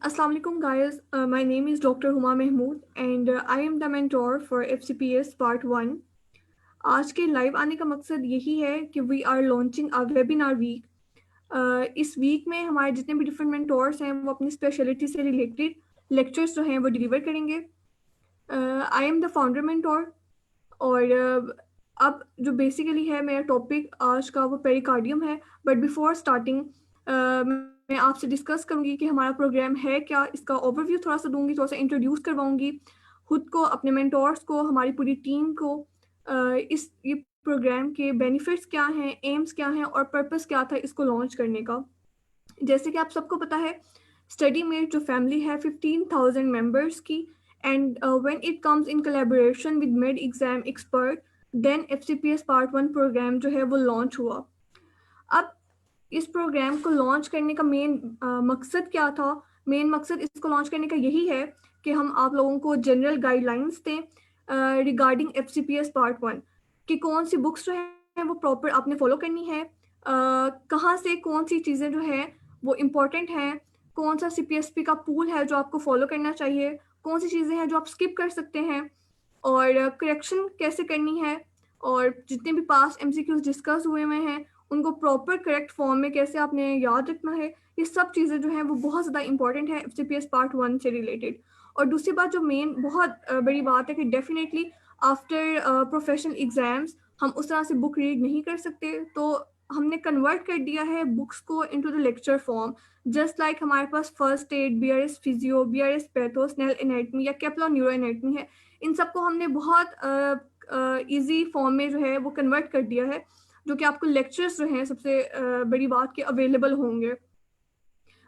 Assalamu alaikum guys, my name is Dr. Huma Mahmood and I am the mentor for FCPS Part 1. आज के live आने का मकसद यही है कि we are launching a webinar week. इस वीक में हमारे जितने भी डिफरेंट मेंटोर्स हैं वो अपनी स्पेशलिटी से रिलेटेड लेक्चर्स जो हैं वो डिलीवर करेंगे। I am the founder mentor और अब जो बेसिकली है मेरा टॉपिक आज का वो पेरिकार्डियम है। बट बिफोर स्टार्टिंग मैं आपसे डिस्कस करूंगी कि हमारा प्रोग्राम है क्या, इसका ओवरव्यू थोड़ा सा दूंगी, थोड़ा सा इंट्रोड्यूस करवाऊंगी खुद को, अपने मेंटोर्स को, हमारी पूरी टीम को। इस ये प्रोग्राम के बेनिफिट्स क्या हैं, एम्स क्या हैं और पर्पस क्या था इसको लॉन्च करने का। जैसे कि आप सबको पता है, स्टडी मेट जो फैमिली है 15,000 मेंबर्स की, and when it comes in collaboration with mid exam expert, then FCPS part 1 programme जो है वो लॉन्च हुआ। अब इस प्रोग्राम को लॉन्च करने का मेन मकसद क्या था? मेन मकसद इसको लॉन्च करने का यही है कि हम आप लोगों को जनरल गाइडलाइंस दें रिगार्डिंग FCPS पार्ट 1 कि कौन सी बुक्स जो है वो प्रॉपर आपने फॉलो करनी है, कहाँ से कौन सी चीज़ें जो है वो इम्पोर्टेंट हैं, कौन सा CPSP का पूल है जो आपको फॉलो करना चाहिए, कौन सी चीज़ें हैं जो आप स्किप कर सकते हैं, और करेक्शन कैसे करनी है, और जितने भी पास MCQs डिस्कस हुए हैं उनको प्रॉपर करेक्ट फॉर्म में कैसे आपने याद रखना है। ये सब चीज़ें जो हैं वो बहुत ज़्यादा इंपॉर्टेंट है FCPS पार्ट 1 से रिलेटेड। और दूसरी बात जो मेन बहुत बड़ी बात है कि डेफिनेटली आफ्टर प्रोफेशनल एग्जाम्स हम उस तरह से बुक रीड नहीं कर सकते, तो हमने कन्वर्ट कर दिया है बुक्स को into the lecture form. Just like हमारे पास first aid, BRS physio, BRS patho, Snell anatomy या केपला न्यूरो एनाटमी है, इन सबको हमने बहुत ईजी फॉर्म में जो है वो कन्वर्ट कर दिया है, जो कि आपको लेक्चर्स जो हैं सबसे बड़ी बात के अवेलेबल होंगे।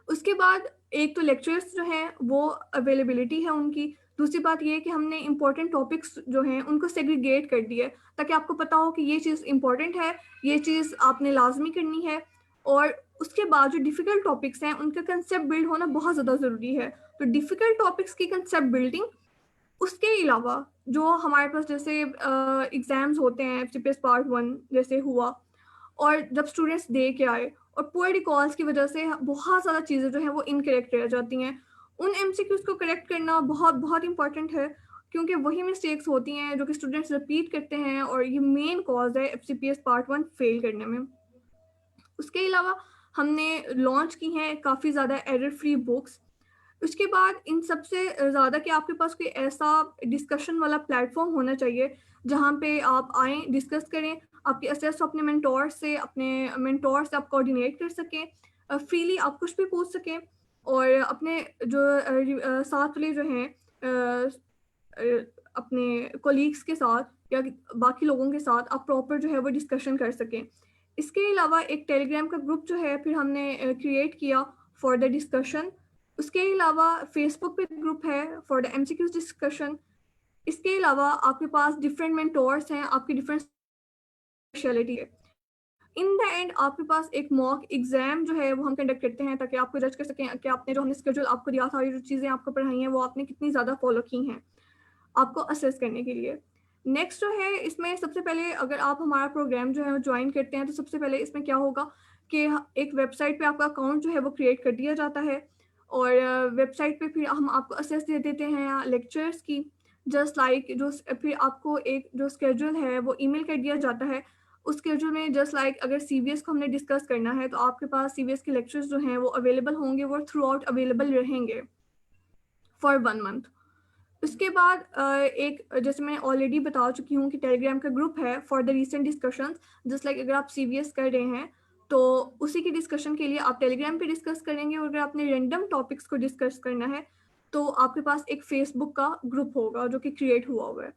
उसके बाद एक तो लेक्चर्स जो हैं वो अवेलेबिलिटी है उनकी, दूसरी बात ये है कि हमने इंपॉर्टेंट टॉपिक्स जो हैं उनको सेग्रीगेट कर दिया है ताकि आपको पता हो कि ये चीज़ इंपॉर्टेंट है, ये चीज़ आपने लाजमी करनी है। और उसके बाद जो डिफ़िकल्ट टॉपिक्स हैं उनका कंसेप्ट बिल्ड होना बहुत ज़्यादा ज़रूरी है। तो डिफ़िकल्ट टॉपिक्स की कंसेप्ट बिल्डिंग, उसके अलावा जो हमारे पास जैसे एग्ज़ाम्स होते हैं FCPS पार्ट 1 जैसे हुआ, और जब स्टूडेंट्स दे के आए और पुअर रिकॉल्स की वजह से बहुत ज़्यादा चीज़ें जो हैं वो इनकरेक्ट रह जाती हैं, उन MCQs को करेक्ट करना बहुत बहुत इंपॉर्टेंट है, क्योंकि वही मिस्टेक्स होती हैं जो कि स्टूडेंट्स रिपीट करते हैं और ये मेन कॉज है FCPS पार्ट 1 फेल करने में। उसके अलावा हमने लॉन्च की हैं काफ़ी ज़्यादा एरर फ्री बुक्स। उसके बाद इन सबसे ज़्यादा कि आपके पास कोई ऐसा डिस्कशन वाला प्लेटफॉर्म होना चाहिए जहाँ पे आप आएँ, डिस्कस करें, आपके असेस अपने मेंटोर से आप कोऑर्डिनेट कर सकें, फ्रीली आप कुछ भी पूछ सकें, और अपने जो साथ वाले जो हैं अपने कोलीग्स के साथ या बाकी लोगों के साथ आप प्रॉपर जो है वो डिस्कशन कर सकें। इसके अलावा एक टेलीग्राम का ग्रुप जो है फिर हमने क्रिएट किया फॉर द डिस्कशन। उसके अलावा फेसबुक पे ग्रुप है फॉर द MCQs डिस्कशन। इसके अलावा आपके पास डिफरेंट मेंटोर्स हैं, आपकी डिफरेंट स्पेशलिटी है। इन द एंड आपके पास एक मॉक एग्जाम जो है वो हम कंडक्ट करते हैं ताकि आपको जज कर सकें कि आपने जो हमने स्केड्यूल आपको दिया था, ये जो चीज़ें आपको पढ़ाई हैं वो आपने कितनी ज़्यादा फॉलो की हैं, आपको असेस करने के लिए। नेक्स्ट जो है इसमें सबसे पहले अगर आप हमारा प्रोग्राम जो है ज्वाइन करते हैं तो सबसे पहले इसमें क्या होगा कि एक वेबसाइट पे आपका अकाउंट जो है वो क्रिएट कर दिया जाता है, और वेबसाइट पे फिर हम आपको असेस दे देते हैं लेक्चर्स की। जस्ट लाइक जो फिर आपको एक जो स्केड्यूल है वो ईमेल कर दिया जाता है। उस स्केड्यूल में जस्ट लाइक अगर CVS को हमने डिस्कस करना है तो आपके पास CVS के लेक्चर्स जो हैं वो अवेलेबल होंगे, वो थ्रू आउट अवेलेबल रहेंगे फॉर 1 मंथ। उसके बाद एक जैसे मैं ऑलरेडी बता चुकी हूँ कि टेलीग्राम का ग्रुप है for the recent discussions. Just like अगर आप CVS कर रहे हैं तो उसी की डिस्कशन के लिए आप टेलीग्राम पे डिस्कस करेंगे, और अगर आपने रैंडम टॉपिक्स को डिस्कस करना है तो आपके पास एक फेसबुक का ग्रुप होगा जो कि क्रिएट हुआ है।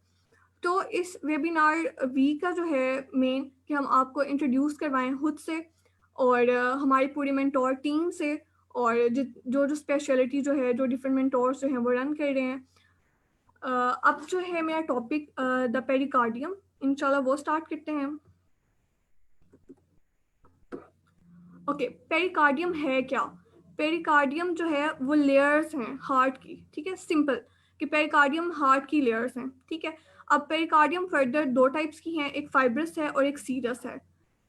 तो इस वेबिनार वीक का जो है मेन कि हम आपको इंट्रोड्यूस करवाएं खुद से और हमारी पूरी मेंटोर टीम से, और जो जो स्पेशलिटी जो है, जो डिफरेंट मेंटोर्स जो हैं वो रन कर रहे हैं। अब जो है मेरा टॉपिक द पेरिकार्डियम, इंशाल्लाह वो स्टार्ट करते हैं। ओके, पेरिकार्डियम है क्या? पेरिकार्डियम जो है वो लेयर्स हैं हार्ट की, ठीक है, सिंपल कि पेरिकार्डियम हार्ट की लेयर्स हैं, ठीक है। अब पेरिकार्डियम फर्दर दो टाइप्स की हैं, एक फाइब्रस है और एक सीरस है।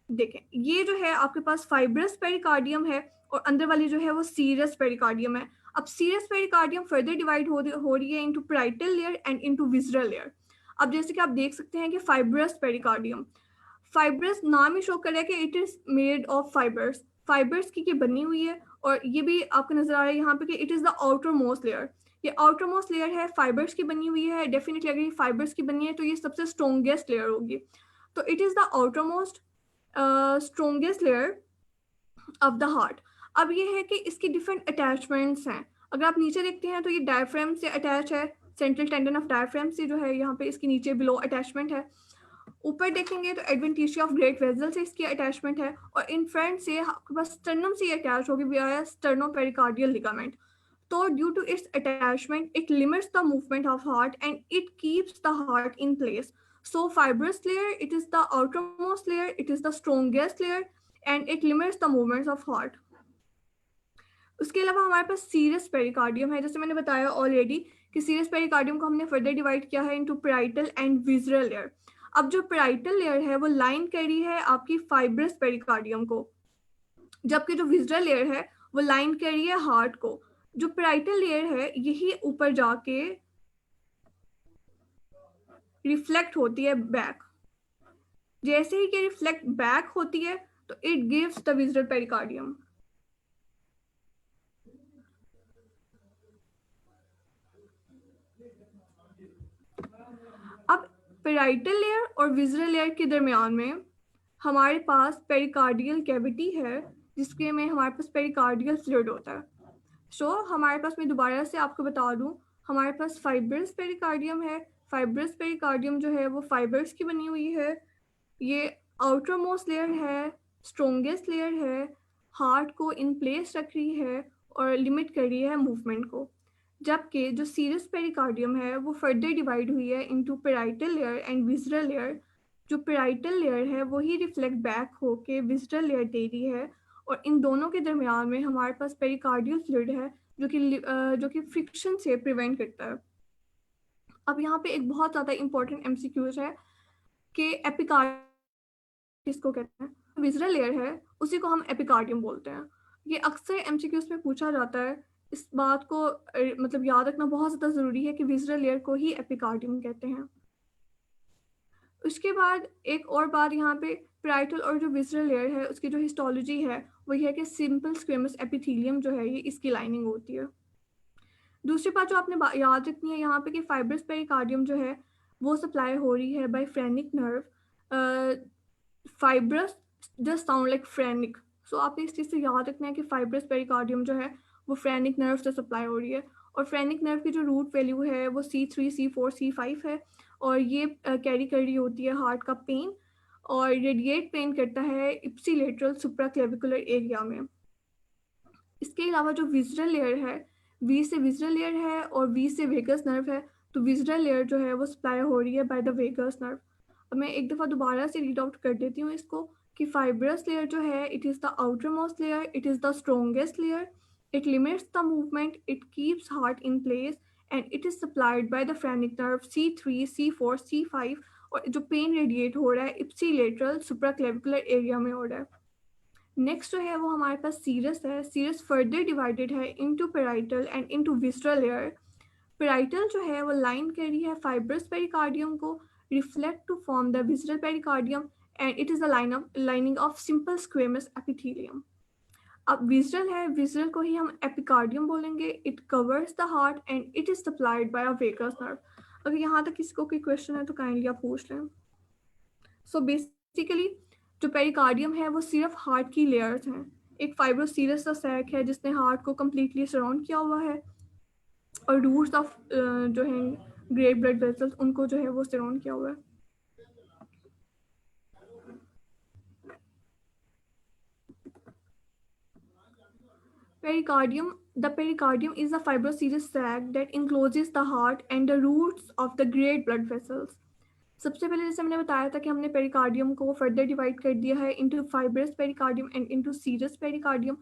देखें, ये जो है आपके पास फाइब्रस पेरिकार्डियम है और अंदर वाली जो है वो सीरस पेरिकार्डियम है। अब सीरस पेरिकार्डियम फर्दर डिवाइड हो रही है into parietal layer and into visceral layer. अब जैसे कि आप देख सकते हैं कि फाइब्रस पेरिकार्डियम, फाइब्रस नाम ही शो कर रहा है कि it is made of fibres, fibres की बनी हुई है। और ये भी आपको नजर आ रहा है यहाँ पे कि it is the outer most layer, ये आउटर मोस्ट लेयर है, फाइबर्स की बनी हुई है। डेफिनेटली अगर ये फाइबर्स की बनी है तो ये सबसे स्ट्रोंगेस्ट लेयर होगी। तो it is the outer most strongest layer of the heart. अब ये है कि इसकी डिफरेंट अटैचमेंट्स हैं। अगर आप नीचे देखते हैं तो ये डायफ्राम से अटैच है, सेंट्रल टेंडन ऑफ डायफ्राम से जो है यहाँ पे इसके नीचे बिलो अटैचमेंट है। ऊपर देखेंगे तो एडवेंटिशिया ऑफ ग्रेट वेजल से इसकी अटैचमेंट है, और इन फ्रंट से आपके पास स्टर्नम से अटैच होगी वाया स्टर्नोपेरिकार्डियल लिगामेंट। तो due to its attachment it limits the movement of heart and it keeps the heart in place. So fibrous layer, it is the outermost layer, it is the strongest layer and it limits the movements of heart. उसके अलावा हमारे पास serous pericardium है, जैसे मैंने बताया already कि serous pericardium को हमने फर्दर डिवाइड किया है into parietal and visceral layer. अब जो पैराइटल लेयर है वो लाइन कर रही है आपकी फाइब्रस पेरिकार्डियम को, जबकि जो विजरल लेयर है वो लाइन कर रही है हार्ट को। जो पैराइटल लेयर है यही ऊपर जाके रिफ्लेक्ट होती है बैक। जैसे ही कि रिफ्लेक्ट बैक होती है तो it gives the visceral pericardium. अब पैराइटल लेयर और विजरल लेयर के दरमियान में हमारे पास पेरिकार्डियल कैविटी है, जिसके में हमारे पास पेरिकार्डियल फ्लूइड होता है। सो हमारे पास, मैं दोबारा से आपको बता दूं, हमारे पास फाइब्रस पेरिकार्डियम है। फाइब्रस पेरिकार्डियम जो है वो फाइबर्स की बनी हुई है, ये आउटर मोस्ट लेयर है, स्ट्रोंगेस्ट लेयर है, हार्ट को इन प्लेस रख रही है और लिमिट कर रही है मूवमेंट को। जबकि जो सीरस पेरिकार्डियम है वो फर्दर डिवाइड हुई है into parietal layer and visceral layer. जो पैराइटल लेयर है वही रिफ्लेक्ट बैक होके विजरल लेयर दे रही है, और इन दोनों के दरमियान में हमारे पास पेरिकार्डियल फ्लूइड है जो कि फ्रिक्शन से प्रिवेंट करता है। अब यहाँ पे एक बहुत ज़्यादा इंपॉर्टेंट एमसीक्यूज है कि एपिकार्डियम किसको कहते हैं। विजरल लेयर है उसी को हम एपिकार्डियम बोलते हैं। ये अक्सर एमसीक्यूज में पूछा जाता है। इस बात को मतलब याद रखना बहुत ज़्यादा ज़रूरी है कि विजरल लेयर को ही एपिकार्डियम कहते हैं। उसके बाद एक और बात यहाँ पे, पैराइटल और जो विजरल लेयर है उसकी जो हिस्टोलॉजी है वो ये है कि सिंपल स्क्वेमस एपिथेलियम जो है ये इसकी लाइनिंग होती है। दूसरी बात जो आपने याद रखनी है यहाँ पे कि फाइब्रस पेरिकार्डियम जो है वो सप्लाई हो रही है by phrenic nerve. Fibrous just sound like phrenic, so आपने इस चीज़ से याद रखना है कि फाइब्रस पेरिकार्डियम जो है वो फ्रेनिक नर्व से सप्लाई हो रही है। और फ्रेनिक नर्व की जो रूट वैल्यू है वो C3, C4, C5 है, और ये कैरी कर रही होती है हार्ट का पेन, और रेडिएट पेन करता है इप्सिलेटरल सुप्राक्लेविकुलर एरिया में। इसके अलावा जो विजरल लेयर है, वी से विजरल लेयर है और वी से वेगस नर्व है, तो विजरल लेयर जो है वो सप्लाई हो रही है बाय द वेगस नर्व। अब मैं एक दफ़ा दोबारा से रीड आउट कर देती हूँ इसको कि फाइब्रस लेयर जो है it is the outer most layer, it is the strongest layer, it limits the movement, it keeps heart in place and it is supplied by the phrenic nerve C3, C4, C5, और जो pen radiate हो रहा है ipsilateral supraclavicular area में हो रहा है। Next जो है वो हमारे पास सीरस है। सीरस फर्दर डिवाइडेड है into parietal and into visceral layer. Parietal जो है वो लाइन कर रही है फाइब्रस पेरिकार्डियम को, reflect to form the visceral pericardium and it is the lining of simple squamous epithelium. अब विजरल है, विजरल को ही हम एपिकार्डियम बोलेंगे। It covers the heart and it is supplied by a vagus nerve. अगर यहाँ तक किसी को कोई क्वेश्चन है तो काइंडली आप पूछ लें। सो बेसिकली जो पेरिकार्डियम है वो सिर्फ हार्ट की लेयर्स हैं। एक फाइब्रोसीरस सा सैक है जिसने हार्ट को कम्प्लीटली सराउंड किया हुआ है, और रूट्स ऑफ जो है ग्रेट ब्लड वेसल्स उनको जो है वो सराउंड किया हुआ है। The pericardium is a fibroserous sac that encloses the heart and the roots of the great blood vessels. सबसे पहले जैसे हमने बताया था कि हमने पेरिकार्डियम को फर्दर डिवाइड कर दिया है into fibrous pericardium and into serous pericardium.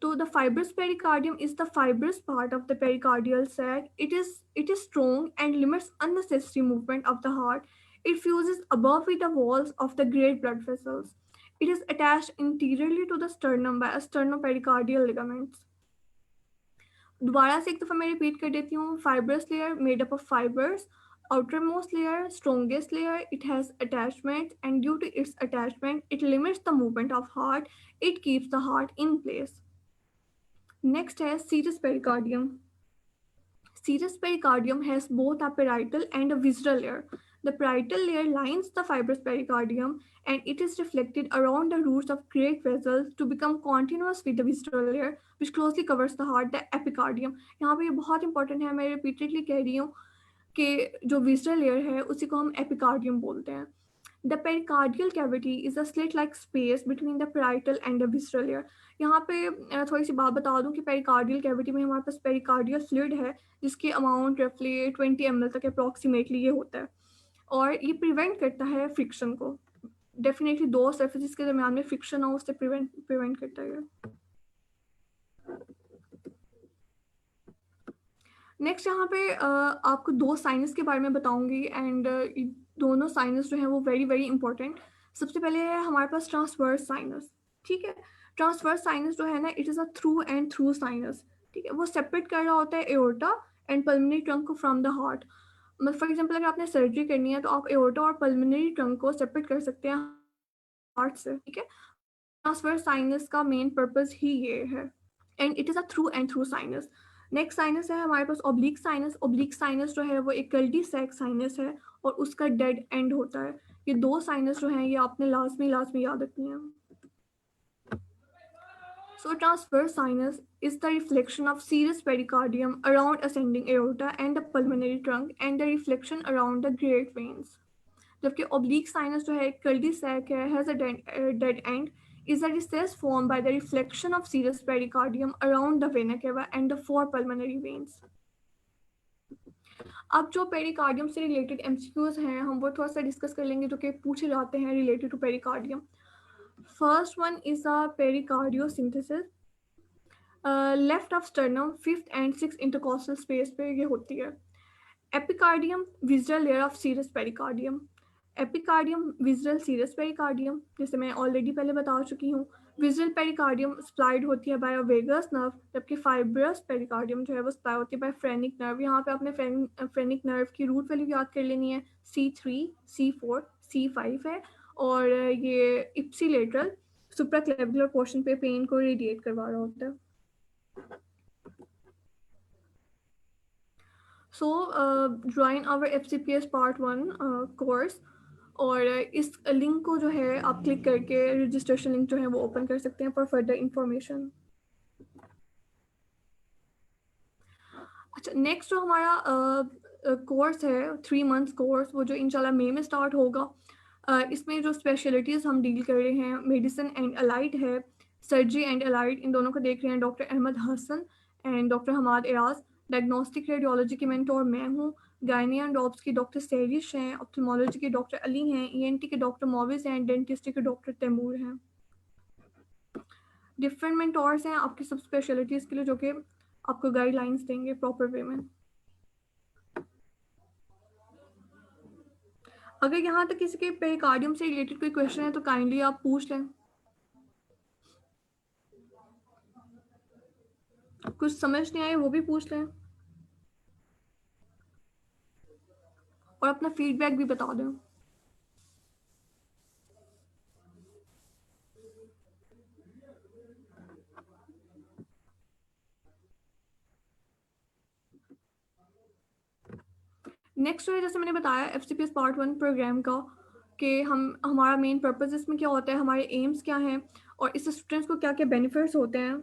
तो the fibrous pericardium is the fibrous part of the pericardial sac. It is strong and limits unnecessary movement of the heart. It fuses above with the walls of the great blood vessels. It is attached interiorly to the sternum by a sternopericardial ligaments. दोबारा से एक दफ़ा मैं repeat कर देती हूँ. Fibrous layer made up of fibres. Outermost layer, strongest layer, it has attachments, and due to its attachment, it limits the movement of heart. It keeps the heart in place. Next है serous pericardium. Serous pericardium has both a parietal and a visceral layer. The parietal layer lines the fibrous pericardium and it is reflected around the roots of great vessels to become continuous with the visceral layer which closely covers the heart, the epicardium. यहाँ पे ये बहुत important है, मैं repeatedly कह रही हूँ कि जो विसरल लेयर है उसी को हम एपिकार्डियम बोलते हैं. The pericardial cavity is a slit like space between the parietal and the visceral layer. यहाँ पे थोड़ी सी बात बता दूं कि पेरिकार्डियल कैविटी में हमारे पास पेरिकार्डियल फ्लूइड है जिसकी अमाउंट रफली 20 ml तक अप्रॉक्सीमेटली ये होता है और ये प्रिवेंट करता है फ्रिक्शन को. डेफिनेटली दो सर्फेसिस के दरमियान में फ्रिक्शन हो उससे प्रिवेंट करता है. नेक्स्ट यहाँ पे आपको दो साइनस के बारे में बताऊंगी एंड दोनों साइनस जो हैं वो वेरी वेरी इंपॉर्टेंट. सबसे पहले है हमारे पास ट्रांसवर्स साइनस. ठीक है, ट्रांसवर्स साइनस जो है ना it is a through and through sinus. ठीक है, वो सेपरेट कर रहा होता है एओर्टा एंड पल्मोनरी ट्रंक को फ्रॉम द हार्ट. मतलब फॉर एग्जांपल अगर आपने सर्जरी करनी है तो आप एओर्टा और पल्मोनरी ट्रंक को सेपरेट कर सकते हैं हार्ट से. ठीक है, ट्रांसवर्स साइनस का मेन पर्पस ही ये है and it is a through and through sinus. Next sinus है हमारे पास ओब्लिक साइनस. ओब्लिक साइनस जो है वो एक कल्टी सैक साइनस है और उसका डेड एंड होता है. ये दो साइनस जो हैं ये आपने लाजमी याद रखनी है. So transverse sinus is the reflection of serous pericardium around ascending aorta and the pulmonary trunk and the reflection around the great veins. जबकि oblique sinus जो है एक कल्टी सैक है has a dead end is a recess formed by the reflection of serous pericardium around the vena cava and the four pulmonary veins. अब जो pericardium से related MCQs हैं हम वो थोड़ा सा डिस्कस कर लेंगे जो कि पूछे जाते हैं related to pericardium. First one is a pericardiocentesis. Left of sternum fifth and six intercostal space पे ये होती है. Epicardium visceral layer of serous pericardium. Epicardium visceral serous pericardium जैसे मैं ऑलरेडी पहले बता चुकी हूँ. विजरल पेरिकार्डियम सप्लाइड होती है बाय वेगस नर्व जबकि फाइब्रस पेरिकार्डियम जो है वो सप्लाई होती है बाय फ्रेनिक नर्व. यहाँ पे आपने फ्रेनिक नर्व की रूट वैल्यू याद कर लेनी है. C3 C4 C5 है और ये इप्सिलेटरल सुप्राक्लेविकुलर पोर्शन पे पेन को रेडिएट करवा रहा होता है. So join our FCPS part 1 course और इस लिंक को जो है आप क्लिक करके रजिस्ट्रेशन लिंक जो है वो ओपन कर सकते हैं फॉर फर्दर इंफॉर्मेशन. अच्छा, नेक्स्ट जो हमारा कोर्स है 3 months कोर्स वो जो इंशाल्लाह मई में स्टार्ट होगा. इसमें जो स्पेशलिटीज़ हम डील कर रहे हैं मेडिसिन एंड अलाइड है, सर्जरी एंड अलाइड इन दोनों को देख रहे हैं doctor Ahmad Hasan and doctor Hamad Eraj. Diagnostic radiology की मेंटोर मैं हूँ. गायनी एंड डॉप्स की डॉक्टर सैरिश हैं. ऑप्थेल्मोलॉजी के डॉक्टर अली हैं. ENT के डॉक्टर मोविस हैं. डेंटिस्ट्री के डॉक्टर तैमूर हैं. डिफरेंट मेंटोर्स हैं आपकी सब स्पेशलिटीज़ के लिए जो कि आपको गाइडलाइंस देंगे प्रॉपर वे में. अगर यहाँ तक किसी के पेरिकार्डियम से रिलेटेड कोई क्वेश्चन है तो काइंडली आप पूछ लें. कुछ समझ नहीं आए वो भी पूछ लें और अपना फीडबैक भी बता दें. नेक्स्ट जो है जैसे मैंने बताया FCPS पार्ट 1 प्रोग्राम का कि हमारा मेन पर्पस इसमें क्या होता है, हमारे एम्स क्या हैं और इससे स्टूडेंट्स को क्या क्या बेनिफिट्स होते हैं.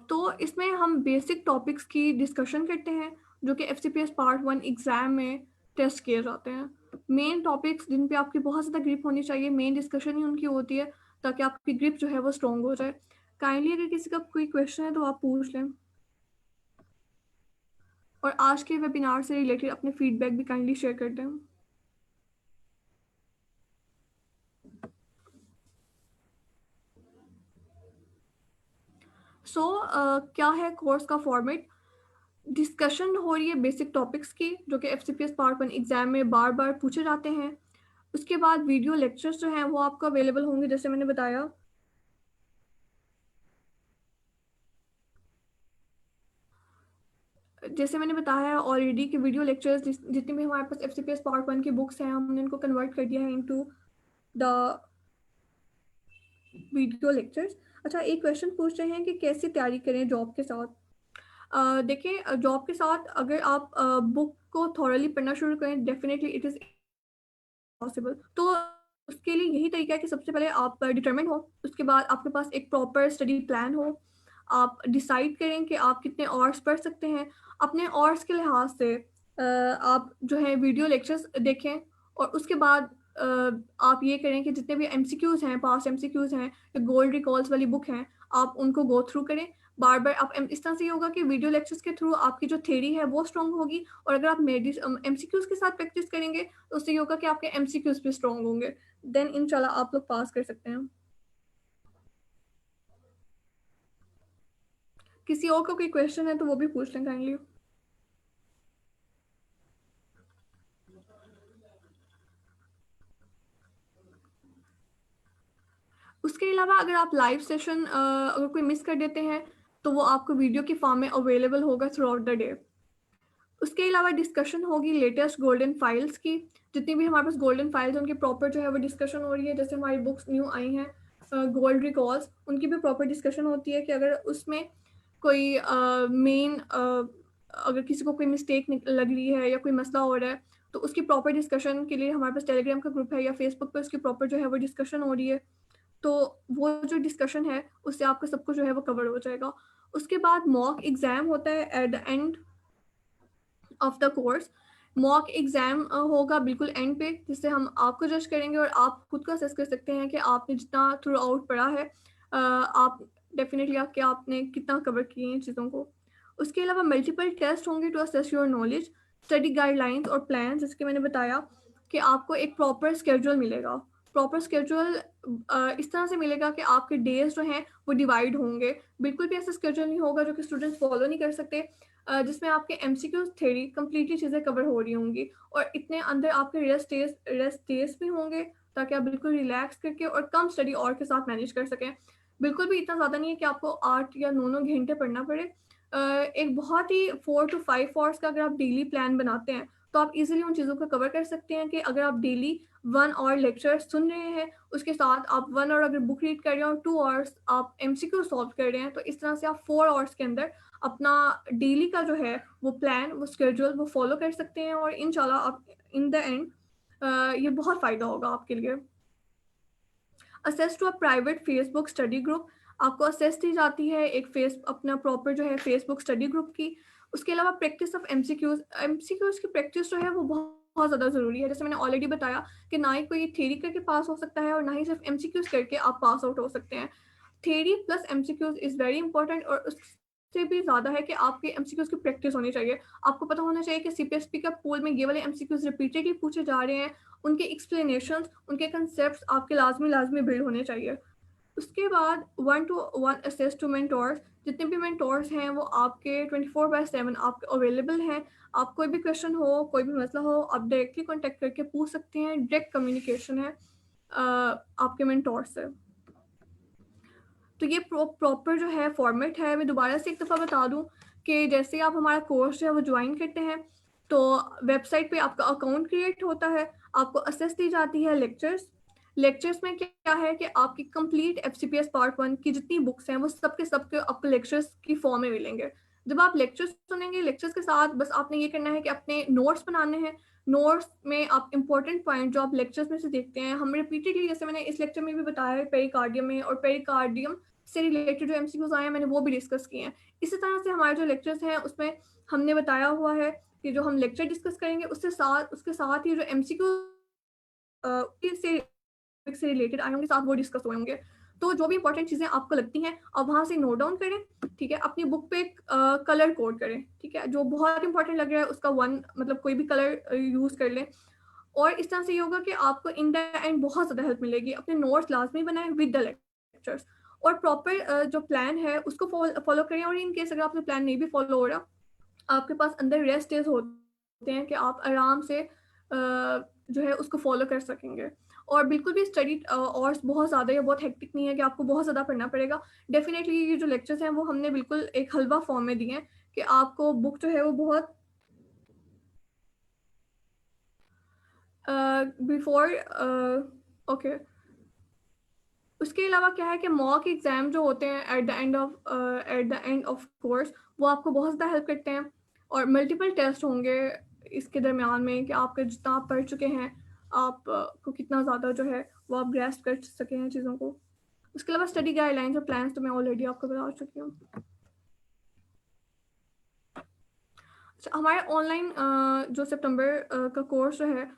तो इसमें हम बेसिक टॉपिक्स की डिस्कशन करते हैं जो कि FCPS पार्ट 1 एग्ज़ाम में टेस्ट किए जाते हैं. मेन टॉपिक्स जिन पे आपकी बहुत ज़्यादा ग्रिप होनी चाहिए, मेन डिस्कशन ही उनकी होती है ताकि आपकी ग्रिप जो है वो स्ट्रॉन्ग हो जाए. काइंडली अगर किसी का कोई क्वेश्चन है तो आप पूछ लें और आज के वेबिनार से रिलेटेड अपने फीडबैक भी काइंडली शेयर कर दें. क्या है कोर्स का फॉर्मेट. डिस्कशन हो रही है बेसिक टॉपिक्स की जो कि FCPS पार्ट 1 एग्जाम में बार बार पूछे जाते हैं. उसके बाद वीडियो लेक्चर्स जो हैं वो आपको अवेलेबल होंगे जैसे मैंने बताया. जैसे मैंने बताया है ऑलरेडी कि वीडियो लेक्चर्स जितनी भी हमारे पास FCPS पार्ट 1 की बुक्स हैं हमने इनको कन्वर्ट कर दिया है इनटू द वीडियो लेक्चर्स। अच्छा, एक क्वेश्चन पूछ रहे हैं कि कैसे तैयारी करें जॉब के साथ। देखिए, जॉब के साथ अगर आप बुक को थॉरली पढ़ना शुरू करें, डेफिनेटली इट इज़ पॉसिबल। तो उसके लिए यही तरीका है कि सबसे पहले आप डिटरमिन हो, उसके बाद आपके पास एक प्रॉपर स्टडी प्लान हो, आप डिसाइड करें कि आप कितने आवर्स पढ़ सकते हैं। अपने आवर्स के लिहाज से आप जो है वीडियो लेक्चर्स देखें और उसके बाद आप ये करें कि जितने भी MCQs हैं, पास्ट MCQs हैं, गोल्ड रिकॉल्स वाली बुक हैं, आप उनको गो थ्रू करें बार बार। आप इस तरह से ये होगा कि वीडियो लेक्चर्स के थ्रू आपकी जो थ्योरी है वो स्ट्रॉन्ग होगी, और अगर आप MCQs के साथ प्रैक्टिस करेंगे तो उससे ये होगा कि आपके MCQs भी स्ट्रॉन्ग होंगे। देन इंशाल्लाह आप लोग पास कर सकते हैं। किसी और को कोई क्वेश्चन है तो वो भी पूछ लें काइंडली। उसके अलावा अगर आप लाइव सेशन अगर कोई मिस कर देते हैं तो वो आपको वीडियो के फॉर्म में अवेलेबल होगा थ्रू आउट द डे। उसके अलावा डिस्कशन होगी लेटेस्ट गोल्डन फाइल्स की। जितनी भी हमारे पास गोल्डन फाइल्स हैं उनकी प्रॉपर जो है वो डिस्कशन हो रही है। जैसे हमारी बुक्स न्यू आई हैं गोल्ड रिकॉल्स, उनकी भी प्रॉपर डिस्कशन होती है कि अगर उसमें कोई मेन अगर किसी को कोई मिस्टेक लग रही है या कोई मसला हो रहा है तो उसकी प्रॉपर डिस्कशन के लिए हमारे पास टेलीग्राम का ग्रुप है या फेसबुक पे उसकी प्रॉपर जो है वो डिस्कशन हो रही है। तो वो जो डिस्कशन है उससे आपका सब कुछ जो है वो कवर हो जाएगा। उसके बाद मॉक एग्ज़ाम होता है at the end of the course. Mock exam होगा बिल्कुल एंड पे, जिससे हम आपको जज करेंगे और आप खुद को असेस कर सकते हैं कि आपने जितना थ्रू आउट पढ़ा है आप डेफिनेटली आपने कितना कवर किए हैं चीज़ों को। उसके अलावा मल्टीपल टेस्ट होंगे to assess your knowledge, study guidelines और प्लान। जैसे कि मैंने बताया कि आपको एक प्रॉपर स्केड्यूल मिलेगा। प्रॉपर स्केड्यूल इस तरह से मिलेगा कि आपके डेज जो हैं वो डिवाइड होंगे। बिल्कुल भी ऐसा स्केड्यूल नहीं होगा जो कि स्टूडेंट्स फॉलो नहीं कर सकते, जिसमें आपके MCQs थ्योरी कंप्लीटली चीज़ें कवर हो रही होंगी और इतने अंदर आपके रेस्ट डेज भी होंगे ताकि आप बिल्कुल रिलैक्स करके और कम स्टडी और के साथ मैनेज कर सकें। बिल्कुल भी इतना ज़्यादा नहीं है कि आपको 8 या 9 घंटे पढ़ना पड़े। एक बहुत ही 4 to 5 आवर्स का अगर आप डेली प्लान बनाते हैं तो आप इजीली उन चीज़ों को कवर कर सकते हैं कि अगर आप डेली 1 आवर लेक्चर सुन रहे हैं, उसके साथ आप 1 आवर अगर बुक रीड कर रहे हैं और 2 आवर्स आप MCQ सॉल्व कर रहे हैं, तो इस तरह से आप 4 आवर्स के अंदर अपना डेली का जो है वो प्लान वो स्केड्यूल वो फॉलो कर सकते हैं और इंशाल्लाह आप इन द एंड ये बहुत फ़ायदा होगा आपके लिए। Access to a private Facebook study group, आपको असेस दी जाती है एक फेस अपना प्रॉपर जो है फेसबुक स्टडी ग्रुप की। उसके अलावा प्रैक्टिस ऑफ एमसीक्यूज की प्रैक्टिस जो है वो बहुत बहुत ज़्यादा ज़रूरी है। जैसे मैंने ऑलरेडी बताया कि ना ही कोई थ्योरी करके पास हो सकता है और ना ही सिर्फ MCQs करके आप पास आउट हो सकते हैं। Theory plus MCQs is very important और उससे भी ज़्यादा है कि आपके MCQs की प्रैक्टिस होनी चाहिए। आपको पता होना चाहिए कि CPSP का पोल में ये वाले MCQs रिपीटेडली पूछे जा रहे हैं, उनके एक्सप्लेनेशंस, उनके कंसेप्ट्स आपके लाजमी लाजमी बिल्ड होने चाहिए। उसके बाद 1 to 1 असेस टू मेंटोर्स, जितने भी मेंटोर्स हैं वो आपके 24/7 आपके अवेलेबल हैं। आप कोई भी क्वेश्चन हो, कोई भी मसला हो, आप डायरेक्टली कॉन्टेक्ट करके पूछ सकते हैं। डायरेक्ट कम्युनिकेशन है आपके मेंटोर से। तो ये प्रॉपर जो है फॉर्मेट है। मैं दोबारा से एक दफ़ा बता दूं कि जैसे आप हमारा कोर्स जो है वो ज्वाइन करते हैं तो वेबसाइट पे आपका अकाउंट क्रिएट होता है, आपको असेस दी जाती है लेक्चर्स में क्या है कि आपकी कंप्लीट FCPS पार्ट 1 की जितनी बुक्स हैं वो सबके आपको लेक्चर्स की फॉर्म में मिलेंगे। जब आप लेक्चर्स सुनेंगे, लेक्चर्स के साथ बस आपने ये करना है कि अपने नोट्स बनाने हैं। नोट्स में आप इंपॉर्टेंट पॉइंट जो आप लेक्चर्स में से देखते हैं, हम रिपीटेडली जैसे मैंने इस लेक्चर में भी बताया है पेरिकार्डियम में, और पेरिकार्डियम से रिलेटेड जो MCQs आए हैं मैंने वो भी डिस्कस किए हैं। इसी तरह से हमारे जो लेक्चर्स हैं उसमें हमने बताया हुआ है कि जो हम लेक्चर डिस्कस करेंगे उसके साथ ही जो MCQ से रिलेटेड आए होंगे साथ वो डिस्कस हुए होंगे। तो जो भी इंपॉर्टेंट चीज़ें आपको लगती हैं आप वहाँ से नोट डाउन करें, ठीक है। अपनी बुक पे कलर कोड करें, ठीक है। जो बहुत इंपॉर्टेंट लग रहा है उसका वन मतलब कोई भी कलर यूज़ कर लें। और इस तरह से ये होगा कि आपको इन द एंड बहुत ज़्यादा हेल्प मिलेगी। अपने नोट्स लाजमी बनाएं विद द लेक्चर्स और प्रॉपर जो प्लान है उसको फॉलो करें। और इन केस अगर आपका प्लान नहीं भी फॉलो हो रहा, आपके पास अंदर रेस्ट डेज होते हैं कि आप आराम से जो है उसको फॉलो कर सकेंगे। और बिल्कुल भी स्टडी और बहुत ज़्यादा या बहुत हेक्टिक नहीं है कि आपको बहुत ज़्यादा पढ़ना पड़ेगा। डेफिनेटली ये जो लेक्चर्स हैं वो हमने बिल्कुल एक हलवा फॉर्म में दिए हैं कि आपको बुक जो है वो बहुत बिफोर ओके। उसके अलावा क्या है कि मॉक एग्ज़ाम जो होते हैं at the end of course, वो आपको बहुत ज़्यादा हेल्प करते हैं। और मल्टीपल टेस्ट होंगे इसके दरमियान में कि आपका जितना आप पढ़ चुके हैं, आप को कितना ज़्यादा जो है वो आप ग्रेस्प कर सके हैं चीज़ों को। उसके अलावा स्टडी गाइडलाइंस और प्लान्स तो मैं ऑलरेडी आपको बता चुकी हूँ। अच्छा, हमारे ऑनलाइन जो सितंबर का कोर्स जो है,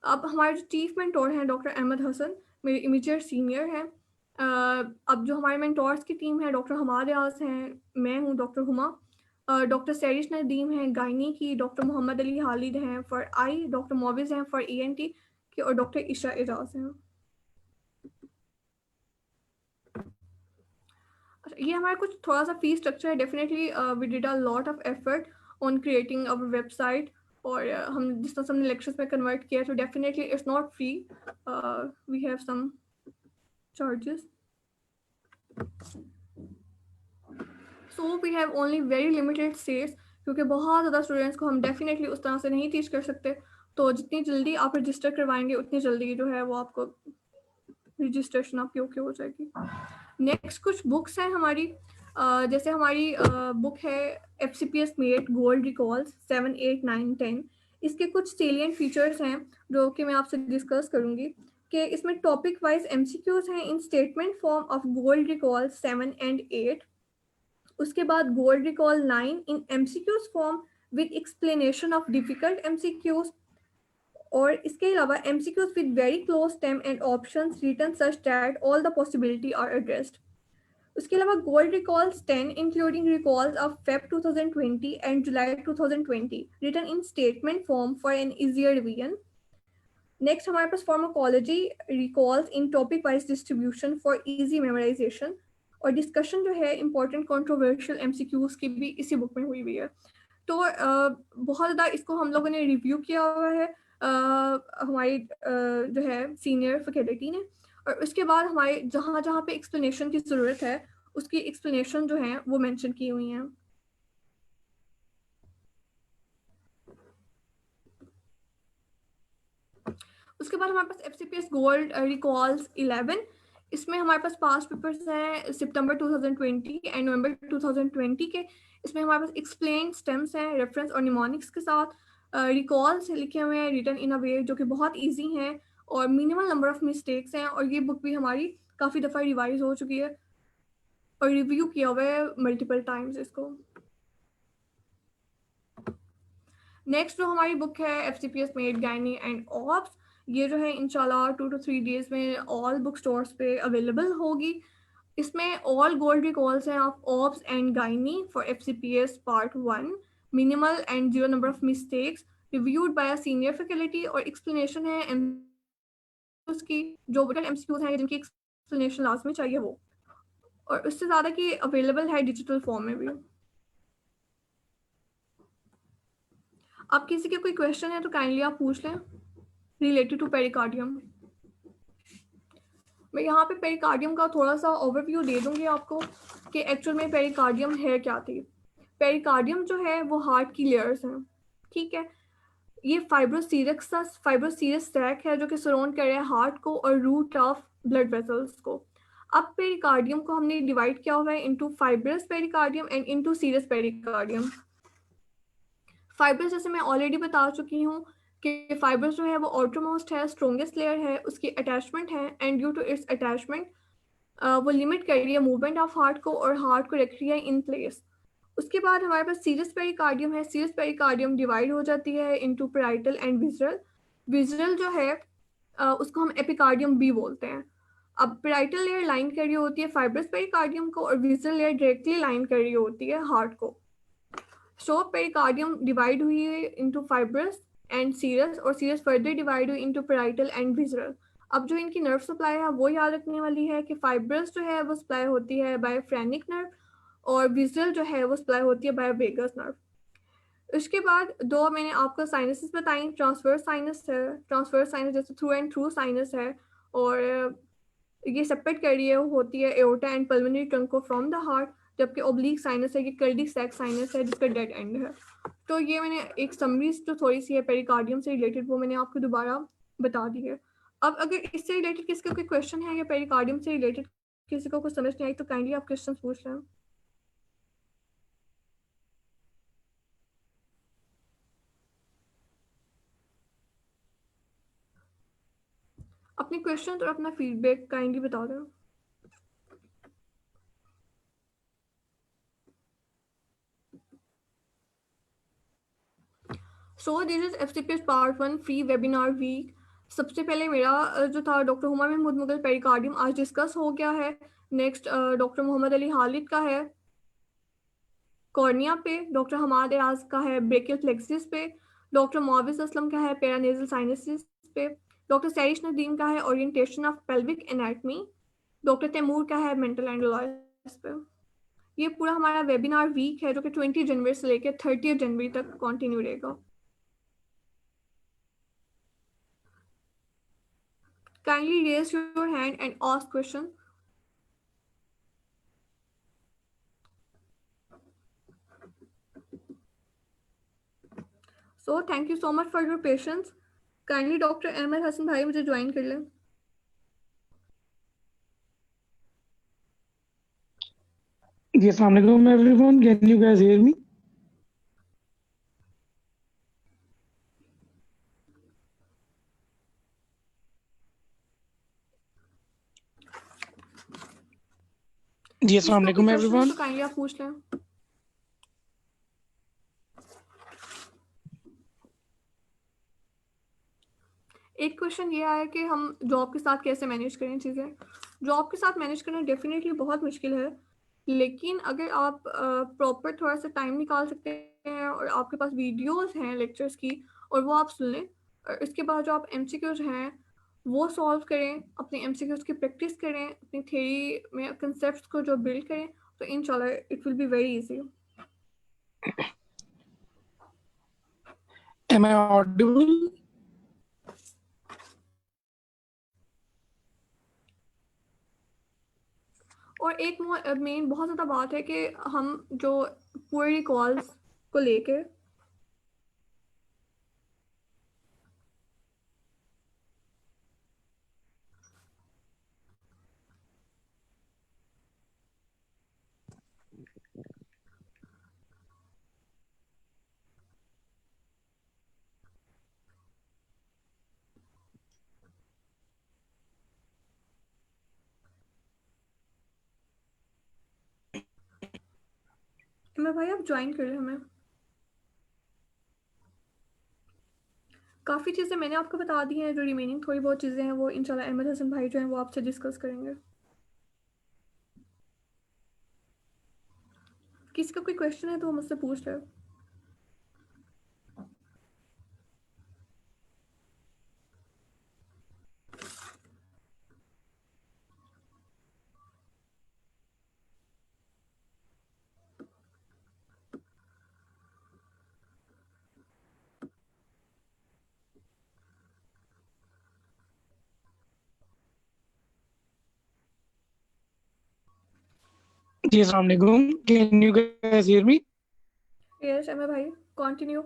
अब हमारे जो चीफ मेंटोर हैं डॉक्टर अहमद हसन, मेरे इमीडिएट सीनियर हैं। अब जो हमारे मेंटोर्स की टीम है, डॉक्टर हमाद रियाज हैं, मैं हूँ डॉक्टर हुमा, डॉक्टर सैरिश नदीम हैं गायनी की, डॉक्टर मोहम्मद अली हालिद हैं फॉर आई, डॉक्टर मोविज़ हैं फॉर ENT की, और डॉक्टर इशा एजाज हैं। अच्छा, ये हमारा कुछ थोड़ा सा फी स्ट्रक्चर है। Definitely we did a lot of effort on creating our website, और हम जिस तरह से हमने लेक्चर्स में कन्वर्ट किया, तो definitely it's not free, we have some charges. So we have only very limited seats, क्योंकि बहुत ज़्यादा स्टूडेंट्स को हम डेफिनेटली उस तरह से नहीं टीच कर सकते। तो जितनी जल्दी आप रजिस्टर करवाएंगे उतनी जल्दी जो है वो आपको रजिस्ट्रेशन आपकी ओके हो जाएगी। नेक्स्ट कुछ बुक्स हैं हमारी, जैसे हमारी बुक है FCPS मेट गोल्ड रिकॉल्स 7, 8, 9, 10। इसके कुछ सेलियंट फीचर्स हैं जो कि मैं आपसे डिस्कस करूंगी, कि इसमें टॉपिक वाइज MCQs हैं in statement form of gold recall 7 and 8। उसके बाद gold recall 9 in MCQs form with explanation of difficult MCQs। और इसके अलावा MCQs with very close term and options written such that all the possibility are addressed। उसके अलावा gold recalls 10 including recalls of Feb 2020 and July 2020 written in statement form for an easier revision. Next हमारे पास pharmacology recalls in topic wise distribution for easy memorisation. और discussion जो है important controversial MCQs की भी इसी बुक में हुई हुई है। तो बहुत ज़्यादा इसको हम लोगों ने रिव्यू किया हुआ है हमारी जो है सीनियर फैकल्टी ने। और उसके बाद हमारे जहाँ जहाँ पे एक्सप्लेनेशन की ज़रूरत है, उसकी एक्सप्लेनेशन जो है वो मेंशन की हुई हैं। उसके बाद हमारे पास FCPS गोल्ड रिकॉल्स 11। इसमें हमारे पास पास्ट पेपर्स हैं सितंबर 2020 एंड नवंबर 2020 के। इसमें हमारे पास एक्सप्लेन स्टेम्स हैं रेफरेंस और निमोनिक्स के साथ। रिकॉल्स लिखे हुए हैं रिटन इन अ वे जो कि बहुत ईजी हैं और मिनिमल नंबर ऑफ मिस्टेक्स हैं। और ये बुक भी हमारी काफ़ी दफ़ा रिवाइज हो चुकी है और रिव्यू किया हुआ है मल्टीपल टाइम्स इसको। नेक्स्ट जो हमारी बुक है FCPS made gynae and ops, ये जो है इंशाल्लाह 2 to 3 डेज में ऑल बुक स्टोर्स पे अवेलेबल होगी। इसमें ऑल गोल्ड रिकॉल्स हैं of ops and gynae for FCPS part 1, minimal and 0 number of mistakes, reviewed by a senior faculty. और एक्सप्लेनेशन है उसकी जो MCQs हैं जिनकी एक्सप्लेनेशन लास्ट में चाहिए वो, और उससे ज़्यादा कि अवेलेबल है डिजिटल फॉर्म में भी। आप किसी के कोई क्वेश्चन है तो काइंडली आप पूछ लें रिलेटेड टू पेरिकार्डियम। मैं यहाँ पे पेरिकार्डियम का थोड़ा सा ओवरव्यू दे दूँगी आपको कि एक्चुअल में पेरिकार्डियम है क्या थी। पेरिकार्डियम जो है वो हार्ट की लेयर्स हैं, ठीक है। ये फाइब्रोसीरस सैक है जो कि सराउंड कर रहा है हार्ट को और रूट ऑफ ब्लड वेसल्स को। अब पेरिकार्डियम को हमने डिवाइड किया हुआ है into fibrous pericardium and into serous pericardium. Fibrous जैसे मैं ऑलरेडी बता चुकी हूँ कि फाइब्रस जो है वो आउटरमोस्ट है, स्ट्रॉन्गेस्ट लेयर है, उसकी अटैचमेंट है and due to its attachment वो लिमिट कर रही है मूवमेंट ऑफ हार्ट को और हार्ट को रख रही है इन प्लेस। उसके बाद हमारे पास सीरस पेरिकार्डियम है। सीरस पेरिकार्डियम डिवाइड हो जाती है इनटू पैराइटल एंड विज़रल। विज़रल जो है उसको हम एपिकार्डियम भी बोलते हैं। अब पैराइटल लेयर लाइन कर रही होती है फाइब्रस पेरिकार्डियम को और विज़रल लेयर डायरेक्टली लाइन कर रही होती है हार्ट को। सो पेरिकार्डियम डिवाइड हुई है इनटू फाइब्रस एंड सीरस, और सीरस फर्दर डिवाइड हुई इनटू पैराइटल एंड विज़रल। अब जो इनकी नर्व सप्लाई है वो याद रखने वाली है कि फाइब्रस जो है वो सप्लाई होती है बाय फ्रेनिक नर्व और विज़रल जो है वो सप्लाई होती है बाय वेगस नर्व। उसके बाद दो मैंने आपको साइनसेस बताई। ट्रांसवर्स साइनस है, ट्रांसवर्स साइनस जैसे थ्रू एंड थ्रू साइनस है, और ये सेपरेट कर रही है होती है एओर्टा एंड पल्मोनरी ट्रंक को फ्रॉम द हार्ट। जबकि ओब्लिक साइनस है कि कर्डी सैक साइनस है जिसका डेड एंड है। तो ये मैंने एक समरी जो थोड़ी सी है पेरिकार्डियम से रिलेटेड वो मैंने आपको दोबारा बता दी है। अब अगर इससे रिलेटेड किसी का कोई क्वेश्चन है या पेरिकार्डियम से रिलेटेड किसी को कुछ समझ नहीं आई तो काइंडली आप क्वेश्चन पूछ लें। अपने क्वेश्चन और अपना फीडबैक काइंडली बता दें। So this is FCPS part 1 free webinar week. सबसे पहले मेरा जो था डॉक्टर हुमा महमूद मुगल पेरिकार्डियम आज डिस्कस हो गया है। नेक्स्ट डॉक्टर मोहम्मद अली हालिद का है कॉर्निया पे, डॉक्टर हमाद एराज का है ब्रेकियल फ्लेक्सिस पे, डॉक्टर मोविस असलम का है पेरानेजल साइनसिस पे, डॉक्टर सैरिश नदीम का है orientation of pelvic anatomy, doctor Taimur का है मेंटल एंड लॉयस पे। ये पूरा हमारा वेबिनार वीक है जो कि 20 जनवरी से लेकर 30 जनवरी तक कंटिन्यू रहेगा। Kindly raise your hand and ask question. So thank you so much for your patience. Kindly Dr. Ahmed Hassan भाई मुझे ज्वाइन कर लें। Yes, Assalamualaikum everyone. Can you guys hear me? Yes, किसी को कोई Assalamualaikum क्वेश्चन है everyone. तो kindly आप पूछ लें। एक क्वेश्चन ये आया कि हम जॉब के साथ कैसे मैनेज करें चीज़ें। जॉब के साथ मैनेज करना डेफिनेटली बहुत मुश्किल है, लेकिन अगर आप प्रॉपर थोड़ा सा टाइम निकाल सकते हैं और आपके पास वीडियोस हैं लेक्चर्स की और वो आप सुन लें और इसके बाद जो आप MCQs हैं वो सॉल्व करें, अपने MCQs की प्रैक्टिस करें, अपनी थ्योरी में कंसेप्ट को जो बिल्ड करें, तो इंशाल्लाह it will be very easy. Am I audible? और एक मेन बहुत ज़्यादा बात है कि हम जो पूरी कॉल्स को लेके मैं भाई आप ज्वाइन कर लें हमें। काफ़ी चीज़ें मैंने आपको बता दी हैं, जो रिमेनिंग थोड़ी बहुत चीज़ें हैं वो इंशाल्लाह अहमद हसन भाई जो हैं वो आपसे डिस्कस करेंगे। किसी का कोई क्वेश्चन है तो वो मुझसे पूछ ले। Yes, Assalamualaikum. Can you guys hear me? Yes Ahmad भाई कंटिन्यू।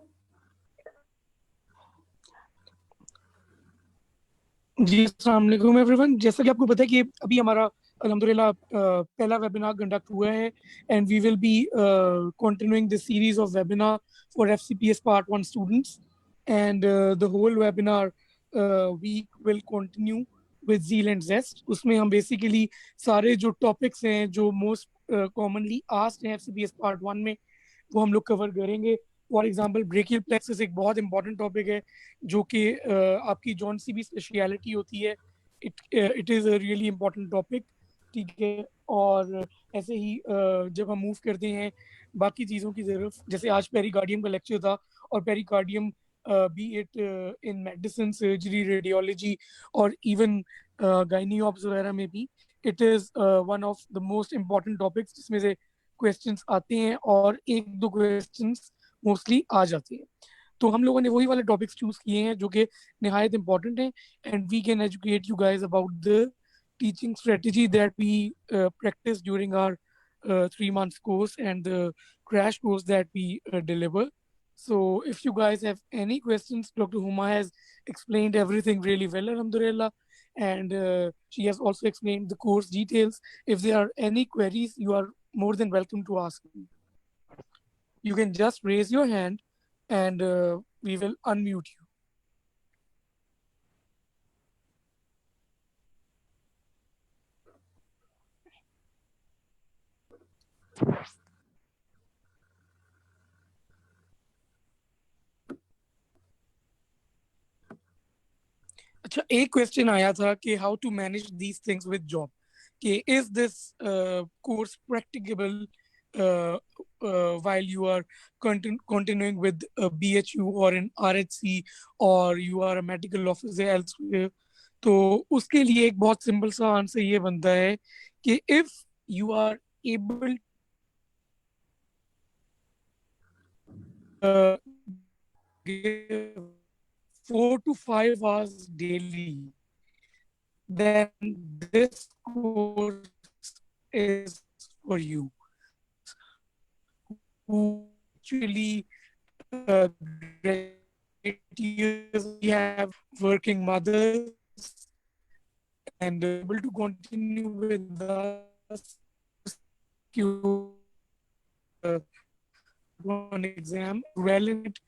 जी अस्सलाम एवरीवन। जैसा कि आपको पता है कि अभी हमारा अल्हम्दुलिल्लाह पहला वेबिनार कंडक्ट हुआ है and we will be continuing this series of webinar for FCPS part 1 students and the whole webinar week will continue with zeal and zest. उसमें हम बेसिकली सारे जो टॉपिक्स हैं जो मोस्ट कॉमनली आस्क्ड हैं FCPS part 1 में वो हम लोग कवर करेंगे। फॉर एग्जांपल ब्रेकियल प्लेक्सस एक बहुत इंपॉर्टेंट टॉपिक है जो कि आपकी जौन सी भी स्पेशलिटी होती है it is a really important topic. ठीक है, और ऐसे ही जब हम मूव करते हैं बाकी चीज़ों की तरफ, जैसे आज पेरिकार्डियम का लेक्चर था और pericardium B it in medicine surgery radiology और इवन गायनी ऑप्स वगैरह में भी it is one of the most important topics जिसमें से क्वेश्चंस आते हैं और एक दो क्वेश्चंस मोस्टली आ जाते हैं। तो हम लोगों ने वही वाले टॉपिक्स चूज किए हैं जो कि निहायत इंपॉर्टेंट हैं and we can educate you guys about the teaching strategy that we practice during our 3 months course and the crash course that we deliver. So if you guys have any questions, Dr. Huma has explained everything really well, Alhamdulillah. And she has also explained the course details. If there are any queries, you are more than welcome to ask me. You can just raise your hand and we will unmute you. अच्छा एक question आया था कि how to manage these things with job कि is this course practicable while you are continuing with a BHU or an RHC or you are a medical officer elsewhere. तो उसके लिए एक बहुत सिंपल सा आंसर ये बनता है कि if you are able give 4 to 5 hours daily, then this course is for you. Who actually years we have working mothers and able to continue with us. You one exam relevant.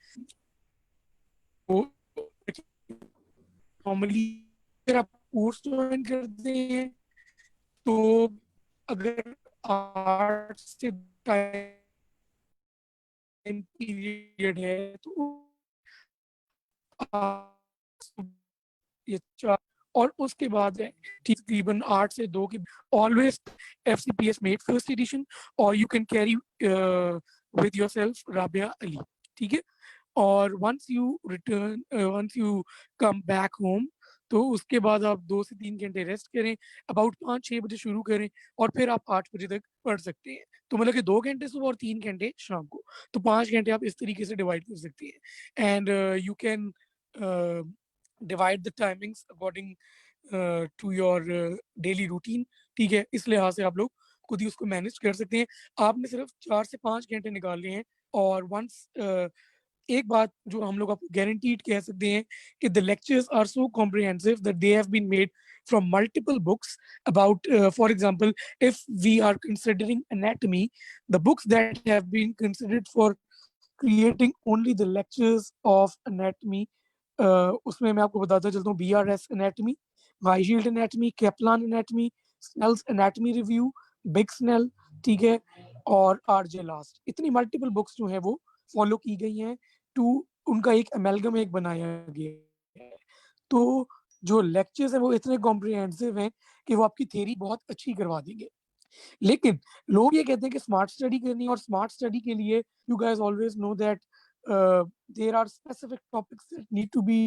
Normally अगर आप course join करते हैं तो अगर 8 से time period है तो ये और उसके बाद है तकरीबन 8 से 2 की always FCPS med first edition और you can carry with yourself Rabia Ali, ठीक है। और once you come back home तो उसके बाद आप 2 से 3 घंटे रेस्ट करें, अबाउट 5-6 बजे शुरू करें और फिर आप 8 बजे तक पढ़ सकते हैं। तो मतलब कि 2 घंटे सुबह और 3 घंटे शाम को, तो 5 घंटे आप इस तरीके से डिवाइड कर सकते हैं। And you can divide the timings according to your daily routine, ठीक है। इस लिहाज से आप लोग खुद ही उसको मैनेज कर सकते हैं। आपने सिर्फ 4 से 5 घंटे निकालने हैं और वंस एक बात जो हम लोग आपको गारंटीड कह सकते हैं कि the lectures are so comprehensive that they have been made from multiple books about for example, if we are considering anatomy, the books that have been considered for creating only the lectures of anatomy, उसमें मैं आपको बताता चलता हूँ BRS anatomy, Weishield anatomy, Kaplan anatomy, Snell's anatomy review, Big Snell, ठीक है, और RJ Last, इतनी मल्टीपल बुक्स जो है वो फॉलो की गई हैं टू उनका एक अमेलगम एक बनाया गया है। तो जो लेक्चर्स हैं वो इतने कॉम्प्रिहेंसिव हैं कि वो आपकी थ्योरी बहुत अच्छी करवा देंगे। लेकिन लोग ये कहते हैं कि स्मार्ट स्टडी करनी है और स्मार्ट स्टडी के लिए you guys always know that there are specific topics that need to be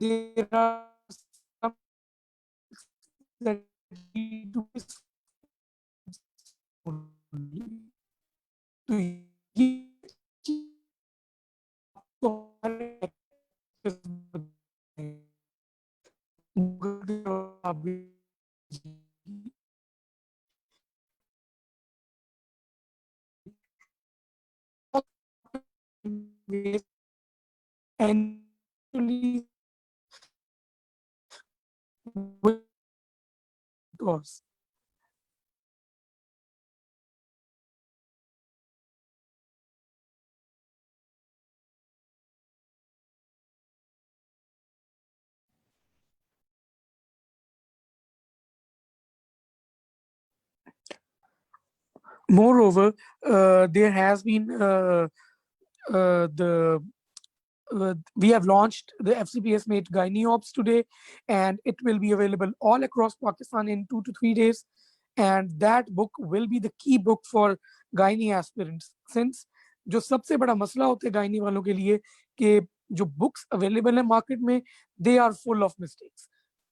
there are some that need to be तो ये तो and course. Moreover, there has been the we have launched the FCPS made Gynae Ops today, and it will be available all across Pakistan in 2 to 3 days. And that book will be the key book for Gynae aspirants. Since जो सबसे बड़ा मसला होता है gynae वालों के लिए कि जो बुक्स अवेलेबल है मार्केट में they are full of mistakes,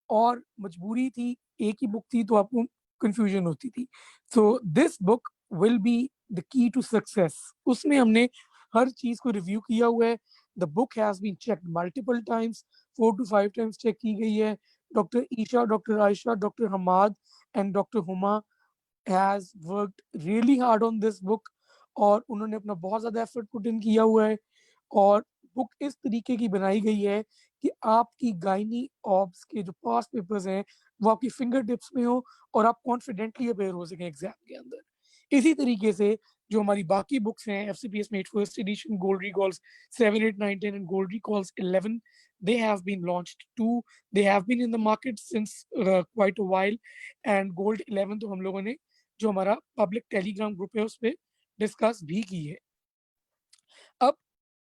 और मजबूरी थी, एक ही बुक थी तो आपको कंफ्यूजन होती थी। So this book will be the key to success. उसमें हमने हर चीज को रिव्यू किया हुआ है। The book has been checked multiple times 4 to 5 times check की गई है. Doctor Isha, doctor Ayesha, doctor Hamad and doctor Huma has worked really hard on this book और उन्होंने अपना बहुत ज़्यादा एफर्ट पुट इन किया हुआ है. और बुक इस तरीके की बनाई गई है कि आपकी गायनी ऑब्स के जो पास्ट पेपर्स हैं वो आपकी फिंगर टिप्स में हो और आप कॉन्फिडेंटली अपेयर हो सकें एग्जाम के अंदर. इसी तरीके से जो हमारी बाकी बुक्स हैं FCPS met first edition, gold recalls 7, 8, 9, 10 and gold recalls 11, they have been launched too. They have been in the market since quite a while. and gold 11 तो हम लोगों ने जो हमारा पब्लिक टेलीग्राम ग्रुप है उस पर डिस्कस भी की है. अब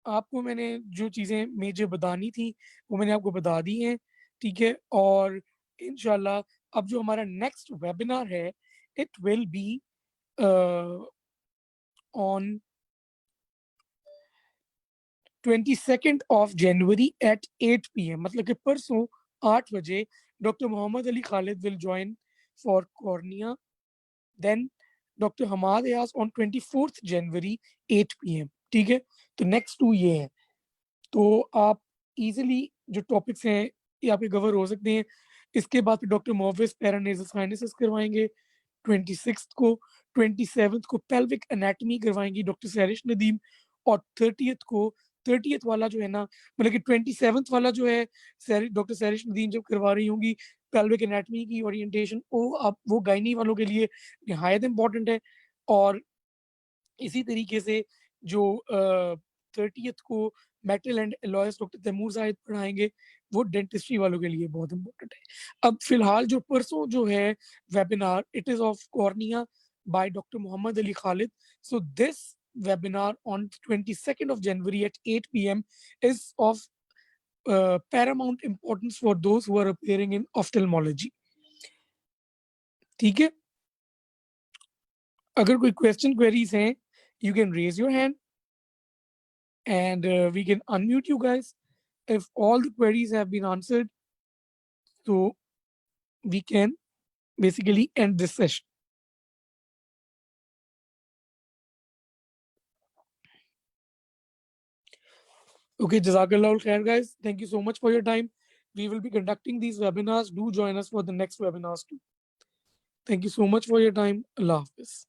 आपको मैंने जो चीज़ें मेजर बतानी थी वो मैंने आपको बता दी हैं, ठीक है. और इंशाल्लाह अब जो हमारा नेक्स्ट वेबिनार है it will be on 22nd of January at 8 PM. मतलब कि परसों 8 बजे doctor Mohammad Ali Khalid will join for cornea. Then doctor Hamad यास ऑन 24th January 8 PM. ठीक है, तो नेक्स्ट 2 ये हैं. तो आप इजीली जो टॉपिक्स हैं ये आपके कवर हो सकते हैं. इसके बाद फिर डॉक्टर मोविस पैरानेजल साइनसेस करवाएंगे 26 को. 27 को pelvic anatomy करवाएंगी doctor Sairish Nadeem. और 30th वाला जो है ना, मतलब कि 27th वाला जो है डॉक्टर सैरिश नदीम जब करवा रही होंगी पेल्विक एनाटॉमी की ओरिएंटेशन, वो गायनी वालों के लिए निहायत इंपॉर्टेंट है. और इसी तरीके से जो 30th को metal and alloys doctor Taimur Zahid पढ़ाएंगे, वो डेंटिस्ट्री वालों के लिए बहुत इंपॉर्टेंट है. अब फिलहाल जो परसों जो है webinar it is of cornea by doctor Mohammad Ali Khalid. So this webinar on 22nd of January at 8 PM is of paramount importance for those who are appearing in ophthalmology. ठीक है, अगर कोई क्वेश्चन क्वेरीज हैं you can raise your hand and we can unmute you guys. If all the queries have been answered, so we can basically end this session. Okay, Jazakallah khair guys. Thank you so much for your time. We will be conducting these webinars. Do join us for the next webinars too. Thank you so much for your time. Allah Hafiz.